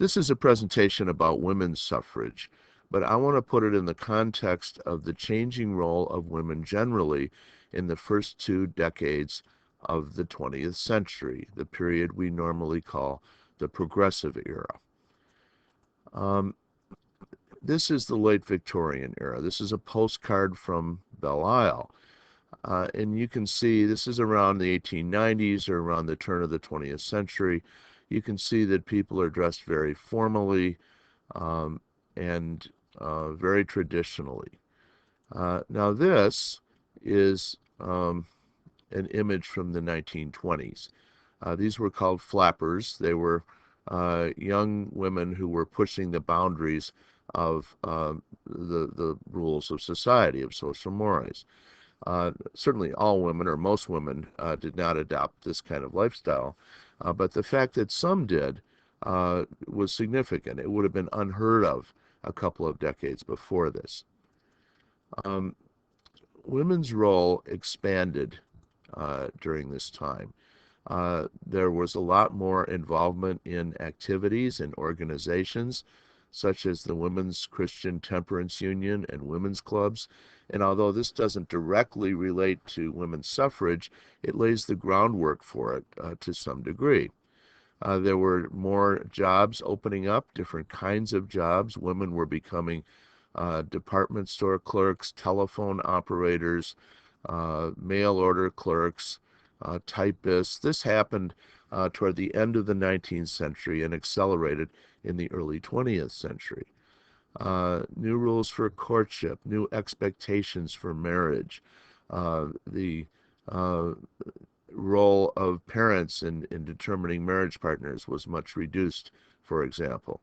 This is a presentation about women's suffrage, but I want to put it in the context of the changing role of women generally in the first 2 decades of the 20th century, the period we normally call the Progressive Era. This is the late Victorian era. This is a postcard from Belle Isle. And you can see this is around the 1890s or around the turn of the 20th century. You can see that people are dressed very formally and very traditionally. Now this is an image from the 1920s. These were called flappers. They were young women who were pushing the boundaries of the rules of society, of social mores. Certainly all women, or most women, did not adopt this kind of lifestyle, but the fact that some did was significant. It would have been unheard of a couple of decades before this. Women's role expanded during this time. There was a lot more involvement in activities and organizations, such as the Women's Christian Temperance Union and women's clubs. And although this doesn't directly relate to women's suffrage, it lays the groundwork for it to some degree. There were more jobs opening up, different kinds of jobs. Women were becoming department store clerks, telephone operators, mail order clerks, typists. This happened toward the end of the 19th century and accelerated in the early 20th century. New rules for courtship, new expectations for marriage, the role of parents in determining marriage partners was much reduced, for example.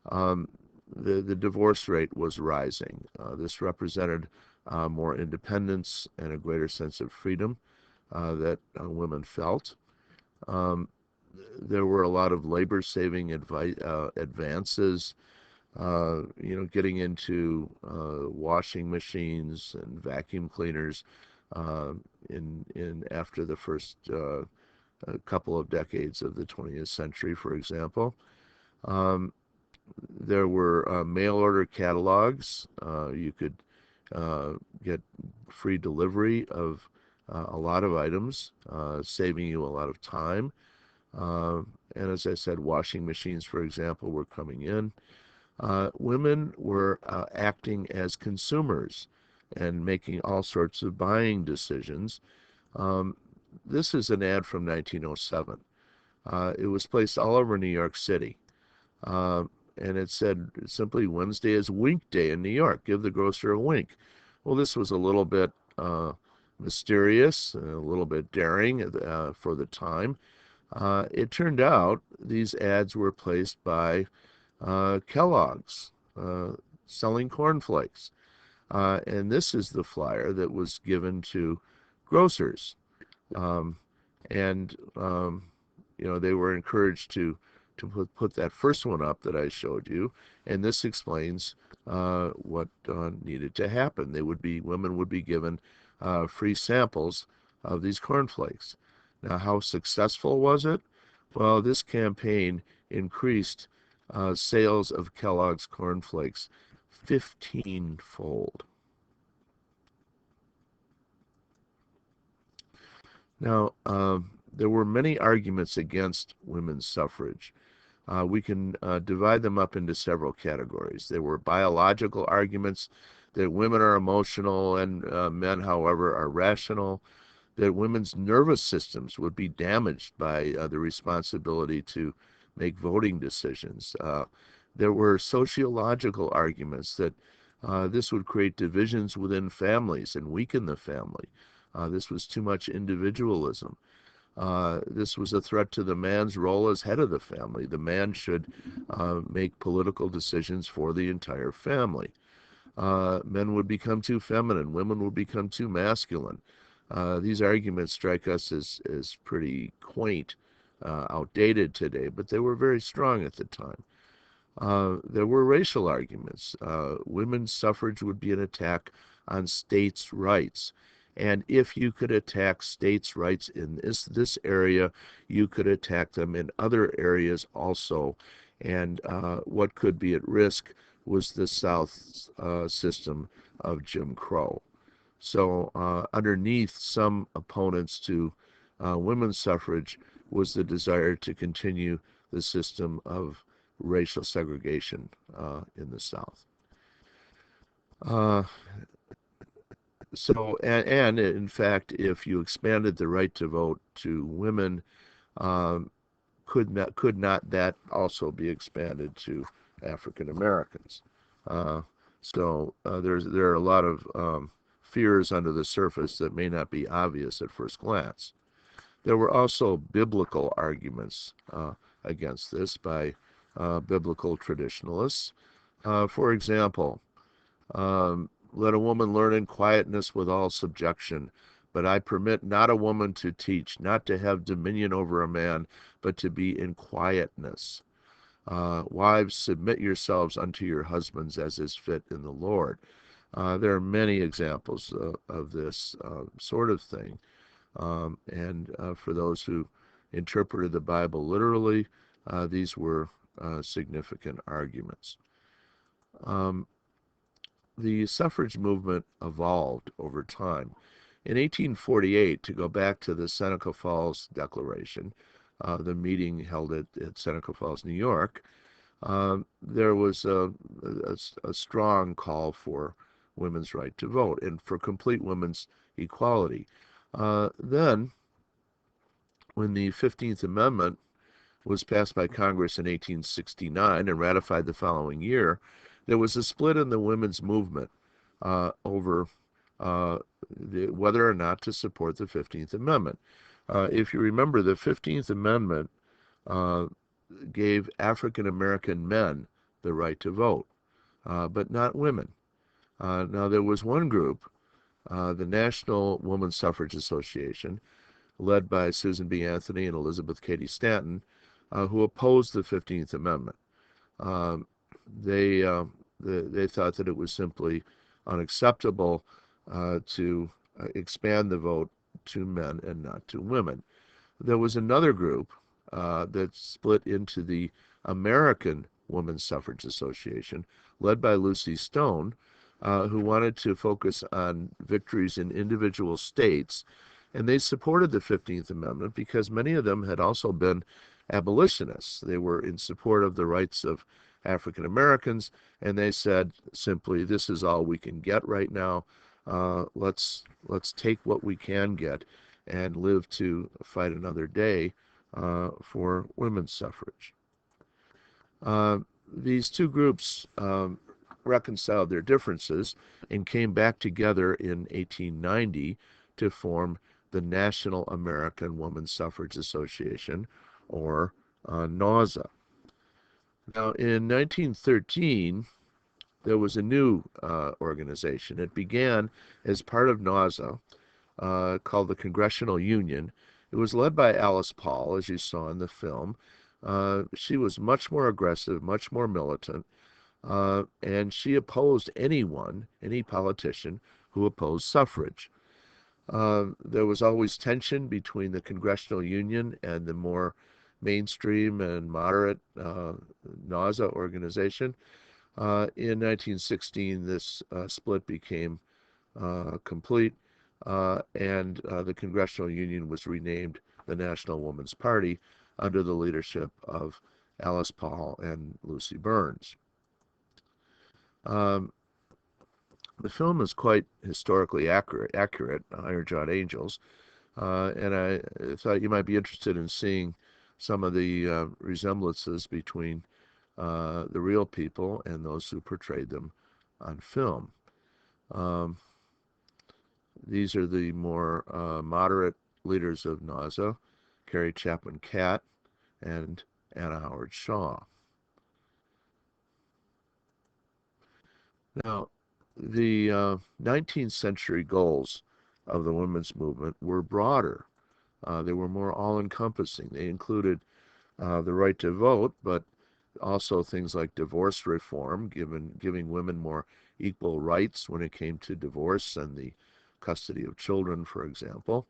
The divorce rate was rising. This represented more independence and a greater sense of freedom that women felt. There were a lot of labor-saving advances, getting into washing machines and vacuum cleaners in after the first couple of decades of the 20th century, for example. There were mail order catalogs. You could get free delivery of a lot of items, saving you a lot of time. And as I said, washing machines, for example, were coming in. Women were acting as consumers and making all sorts of buying decisions. This is an ad from 1907. It was placed all over New York City. And it said simply, Wednesday is wink day in New York. Give the grocer a wink. Well, this was a little bit mysterious, a little bit daring for the time. It turned out these ads were placed by Kellogg's, selling cornflakes. And this is the flyer that was given to grocers. They were encouraged to put that first one up that I showed you, and this explains what needed to happen. Women would be given free samples of these cornflakes. Now, how successful was it? Well, this campaign increased sales of Kellogg's cornflakes 15-fold. Now, there were many arguments against women's suffrage. We can divide them up into several categories. There were biological arguments that women are emotional and men, however, are rational, that women's nervous systems would be damaged by the responsibility to make voting decisions. There were sociological arguments that this would create divisions within families and weaken the family. This was too much individualism. This was a threat to the man's role as head of the family. The man should make political decisions for the entire family. Men would become too feminine. Women would become too masculine. These arguments strike us as pretty quaint, outdated today, but they were very strong at the time. There were racial arguments. Women's suffrage would be an attack on states' rights. And if you could attack states' rights in this area, you could attack them in other areas also. and what could be at risk was the South's system of Jim Crow. So underneath some opponents to women's suffrage was the desire to continue the system of racial segregation in the South. Uh, and in fact, if you expanded the right to vote to women, um, could not that also be expanded to African Americans? Uh, there are a lot of fears under the surface that may not be obvious at first glance. There were also biblical arguments against this by biblical traditionalists. For example, let a woman learn in quietness with all subjection. But I permit not a woman to teach, not to have dominion over a man, but to be in quietness. Wives, submit yourselves unto your husbands as is fit in the Lord. There are many examples of this sort of thing. And for those who interpreted the Bible literally, these were significant arguments. The suffrage movement evolved over time. In 1848, to go back to the Seneca Falls Declaration, the meeting held at Seneca Falls, New York, there was a strong call for women's right to vote and for complete women's equality. Then, when the 15th Amendment was passed by Congress in 1869 and ratified the following year, there was a split in the women's movement over whether or not to support the 15th Amendment. If you remember, the 15th Amendment uh, gave African American men the right to vote, but not women. Now, there was one group, the National Woman Suffrage Association, led by Susan B. Anthony and Elizabeth Cady Stanton, who opposed the 15th Amendment. Um, they, they thought that it was simply unacceptable to expand the vote to men and not to women. There was another group that split into the American Women's Suffrage Association, led by Lucy Stone, who wanted to focus on victories in individual states. And they supported the 15th Amendment because many of them had also been abolitionists. They were in support of the rights of African Americans, and they said simply, "This is all we can get right now. Let's take what we can get and live to fight another day for women's suffrage." Uh, these two groups reconciled their differences and came back together in 1890 to form the National American Woman Suffrage Association, or NAWSA. Now, in 1913, there was a new organization. It began as part of NAWSA, called the Congressional Union. It was led by Alice Paul, as you saw in the film. She was much more aggressive, much more militant, and she opposed anyone, any politician, who opposed suffrage. There was always tension between the Congressional Union and the more mainstream and moderate NAWSA organization. In 1916, this split became complete, and the Congressional Union was renamed the National Woman's Party under the leadership of Alice Paul and Lucy Burns. Um, the film is quite historically accurate, Iron-Jawed Angels, and I thought you might be interested in seeing some of the resemblances between the real people and those who portrayed them on film. Um, these are the more moderate leaders of NAWSA, Carrie Chapman Catt and Anna Howard Shaw. Now, the 19th century goals of the women's movement were broader. They were more all-encompassing. They included the right to vote, but also things like divorce reform, giving women more equal rights when it came to divorce and the custody of children, for example.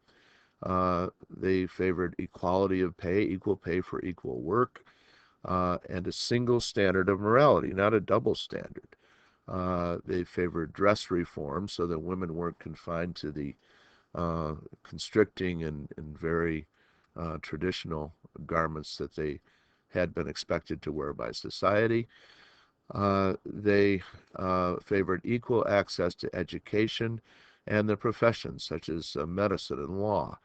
They favored equality of pay, equal pay for equal work. and a single standard of morality, not a double standard. They favored dress reform so that women weren't confined to the constricting and very traditional garments that they had been expected to wear by society. They favored equal access to education and the professions such as medicine and law.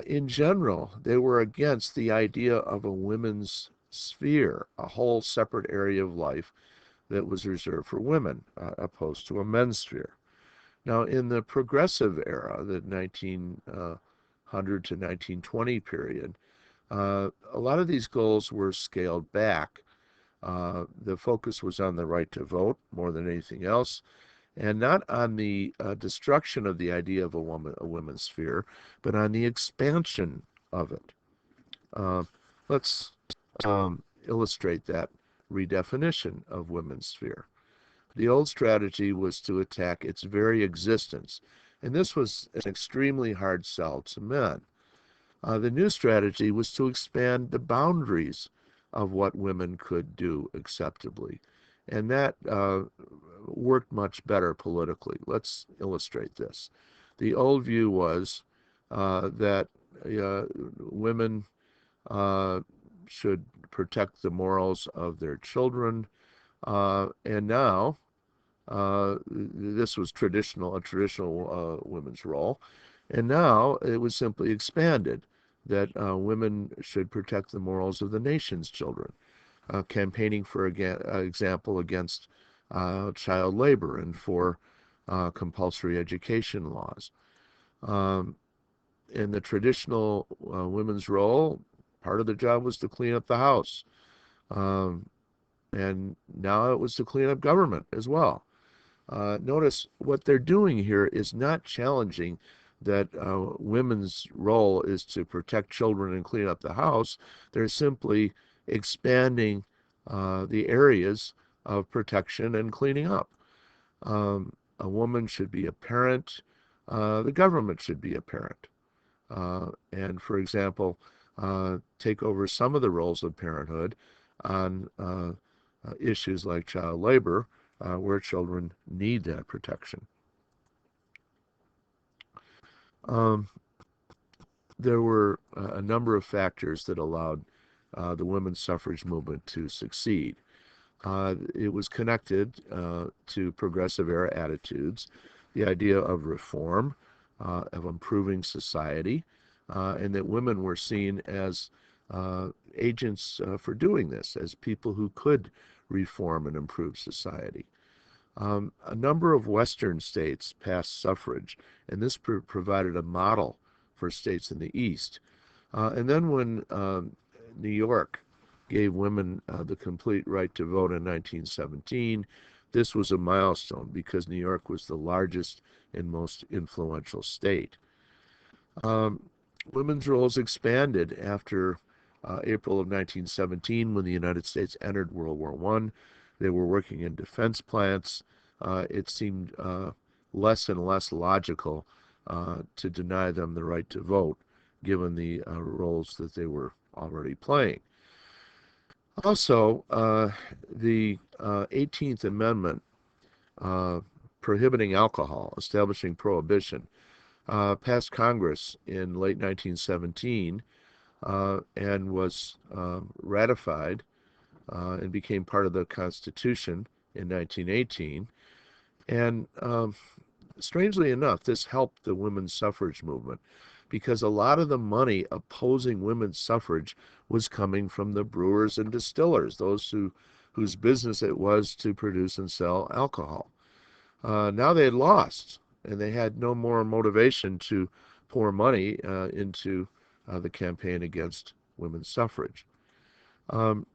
In general, they were against the idea of a women's sphere, a whole separate area of life that was reserved for women, opposed to a men's sphere. Now, in the progressive era, the 1900 to 1920 period, a lot of these goals were scaled back. The focus was on the right to vote more than anything else, and not on the destruction of the idea of a women's sphere, but on the expansion of it. Uh, let's illustrate that redefinition of women's sphere. The old strategy was to attack its very existence, and this was an extremely hard sell to men. The new strategy was to expand the boundaries of what women could do acceptably, and that worked much better politically. Let's illustrate this. The old view was that women uh, should protect the morals of their children, and now this was a traditional women's role, and now it was simply expanded that women should protect the morals of the nation's children, campaigning, for example, against child labor and for compulsory education laws. Um, in the traditional women's role, part of the job was to clean up the house, um, and now it was to clean up government as well. Notice what they're doing here is not challenging that women's role is to protect children and clean up the house. They're simply expanding the areas of protection and cleaning up. A woman should be a parent. The government should be a parent. And, for example, take over some of the roles of parenthood on issues like child labor, where children need that protection. Um, there were a number of factors that allowed the women's suffrage movement to succeed. It was connected to progressive era attitudes, the idea of reform, of improving society, and that women were seen as agents for doing this, as people who could reform and improve society. A number of Western states passed suffrage, and this provided a model for states in the East. And then when New York gave women the complete right to vote in 1917, this was a milestone because New York was the largest and most influential state. Um, Women's roles expanded after April of 1917 when the United States entered World War I. They were working in defense plants. It seemed less and less logical to deny them the right to vote, given the roles that they were already playing. Also, the 18th Amendment prohibiting alcohol, establishing prohibition, passed Congress in late 1917 and was ratified and became part of the Constitution in 1918. And strangely enough, this helped the women's suffrage movement because a lot of the money opposing women's suffrage was coming from the brewers and distillers, whose business it was to produce and sell alcohol. Now they had lost, and they had no more motivation to pour money into the campaign against women's suffrage. Um,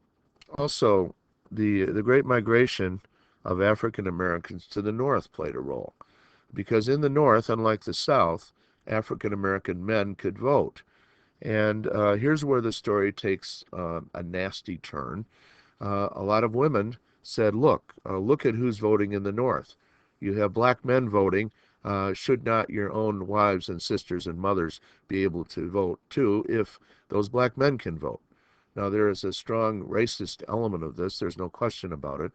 Also, the Great Migration of African Americans to the North played a role, because in the North, unlike the South, African American men could vote. And here's where the story takes a nasty turn. A lot of women said, look at who's voting in the North. You have black men voting. Should not your own wives and sisters and mothers be able to vote too if those black men can vote? Now, there is a strong racist element of this, there's no question about it,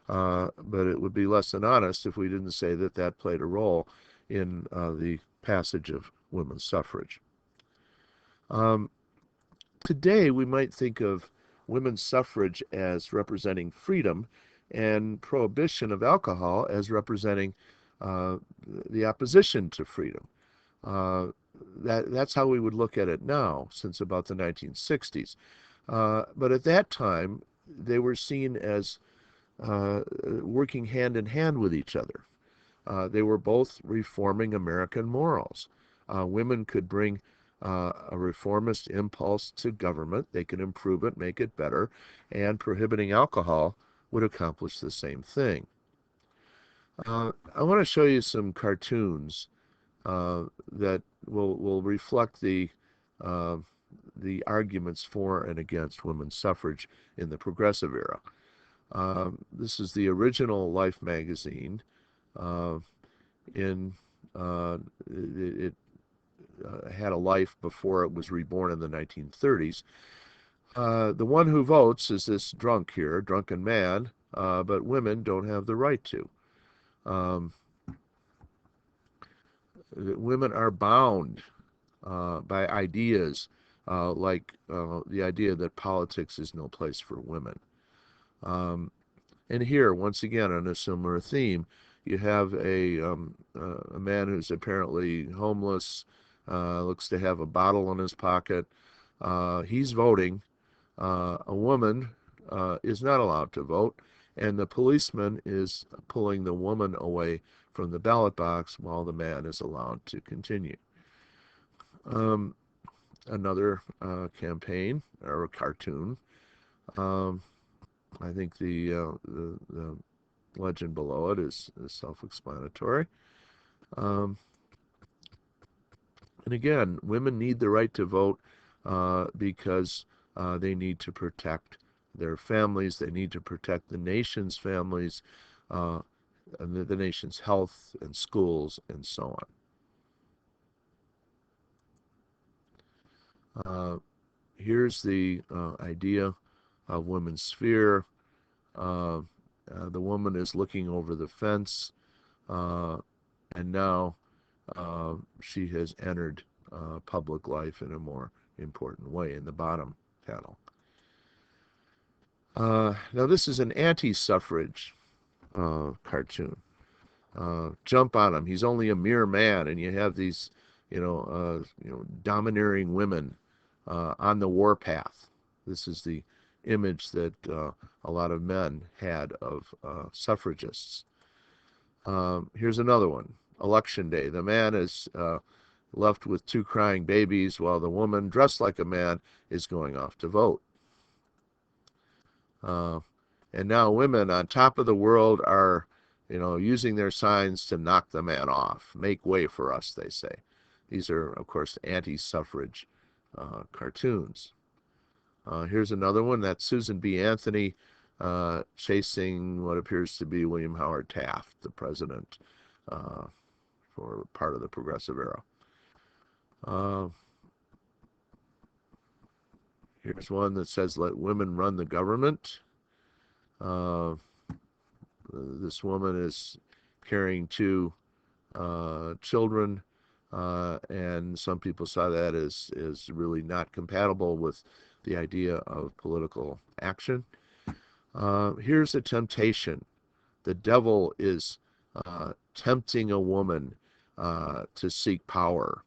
but it would be less than honest if we didn't say that that played a role in the passage of women's suffrage. Um, Today, we might think of women's suffrage as representing freedom and prohibition of alcohol as representing uh, the opposition to freedom. Uh, that's how we would look at it now, since about the 1960s. But at that time, they were seen as working hand in hand with each other. They were both reforming American morals. Women could bring a reformist impulse to government, they could improve it, make it better, and prohibiting alcohol would accomplish the same thing. I want to show you some cartoons that will reflect uh, the arguments for and against women's suffrage in the Progressive Era. This is the original Life magazine. Uh, in it had a life before it was reborn in the 1930s. The one who votes is this drunk here, drunken man, but women don't have the right to. Um, Women are bound by ideas like the idea that politics is no place for women. Um, and here, once again, on a similar theme, you have a man who's apparently homeless, looks to have a bottle in his pocket. He's voting. A woman is not allowed to vote, and the policeman is pulling the woman away from the ballot box while the man is allowed to continue. Um, Another campaign or a cartoon. Um, I think the legend below it is self-explanatory. Um, and again, women need the right to vote because they need to protect their families. They need to protect the nation's families, uh, and the nation's health and schools and so on. Here's the idea of women's sphere. Uh, the woman is looking over the fence, uh, and now she has entered public life in a more important way in the bottom panel. Now, this is an anti-suffrage cartoon. Jump on him. He's only a mere man, and you have these, domineering women on the warpath. This is the image that a lot of men had of suffragists. Here's another one. Election day. The man is left with two crying babies while the woman, dressed like a man, is going off to vote. Uh, and now women on top of the world are, using their signs to knock the man off. Make way for us, they say. These are, of course, anti-suffrage cartoons. Here's another one. That's Susan B. Anthony chasing what appears to be William Howard Taft, the president, for part of the Progressive Era. Here's one that says, "Let women run the government." This woman is carrying two children, and some people saw that as really not compatible with the idea of political action. Here's a temptation. The devil is tempting a woman to seek power,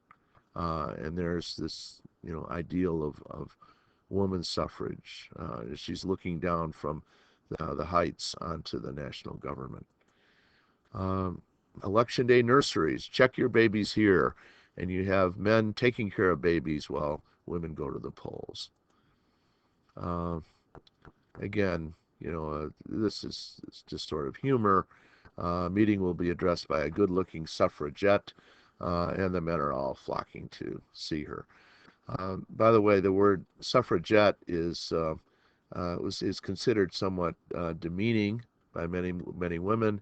and there's this ideal of women's suffrage. She's looking down from the heights onto the national government. Um, Election day nurseries. Check your babies here, and you have men taking care of babies while women go to the polls. Uh, Again, this is just sort of humor. Meeting will be addressed by a good-looking suffragette, and the men are all flocking to see her. By the way, the word suffragette is considered somewhat demeaning by many women.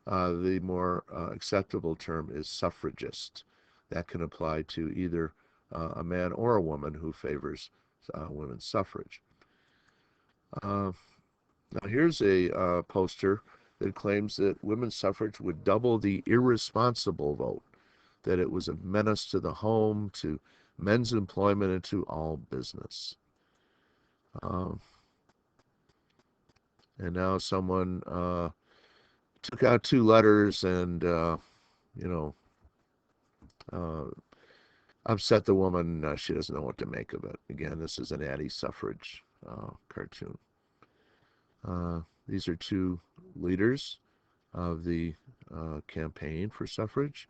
The more acceptable term is suffragist. That can apply to either a man or a woman who favors women's suffrage. Uh, Now here's a poster that claims that women's suffrage would double the irresponsible vote, that it was a menace to the home, to men's employment, and to all business. Um, and now someone took out two letters and, you know, uh, upset the woman. She doesn't know what to make of it. Again, this is an anti-suffrage cartoon. These are two leaders of the campaign for suffrage.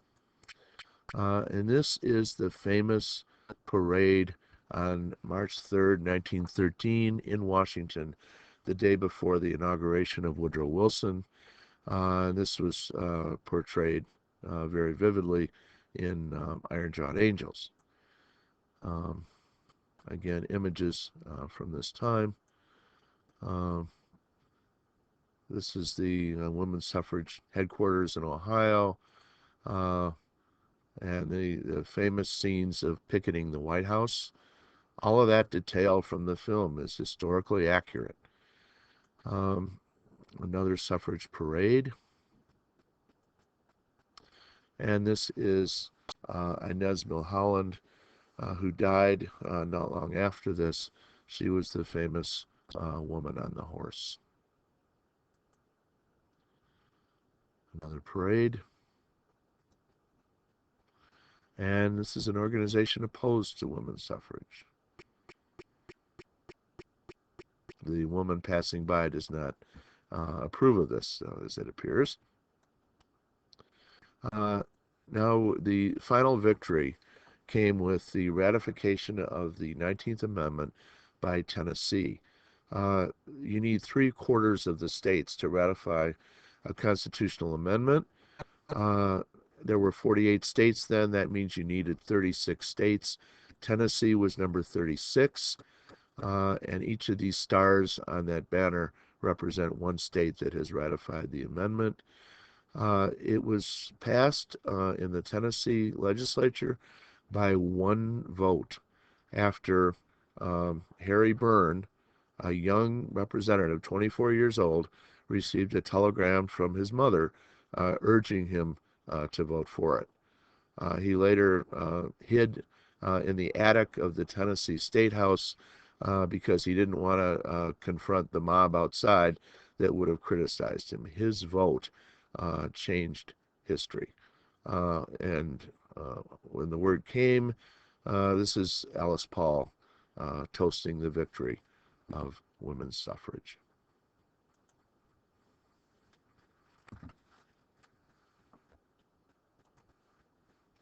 And this is the famous parade on March 3rd, 1913, in Washington, the day before the inauguration of Woodrow Wilson. And this was portrayed very vividly in Iron Jawed Angels. Um, Again, images from this time. Um, this is the women's suffrage headquarters in Ohio. Uh, and the famous scenes of picketing the White House. All of that detail from the film is historically accurate. Um, Another suffrage parade, and this is Inez Milholland, who died not long after this. She was the famous woman on the horse. Another parade, and this is an organization opposed to women's suffrage. The woman passing by does not approve of this, as it appears. Uh, Now, the final victory came with the ratification of the 19th Amendment by Tennessee. You need three-quarters of the states to ratify a constitutional amendment. Uh, there were 48 states then. That means you needed 36 states. Tennessee was number 36, and each of these stars on that banner represent one state that has ratified the amendment. It was passed in the Tennessee legislature by one vote after Harry Byrne, a young representative, 24 years old, received a telegram from his mother urging him to vote for it. He later hid in the attic of the Tennessee State House because he didn't want to confront the mob outside that would have criticized him. His vote changed history. And when the word came, this is Alice Paul toasting the victory of women's suffrage.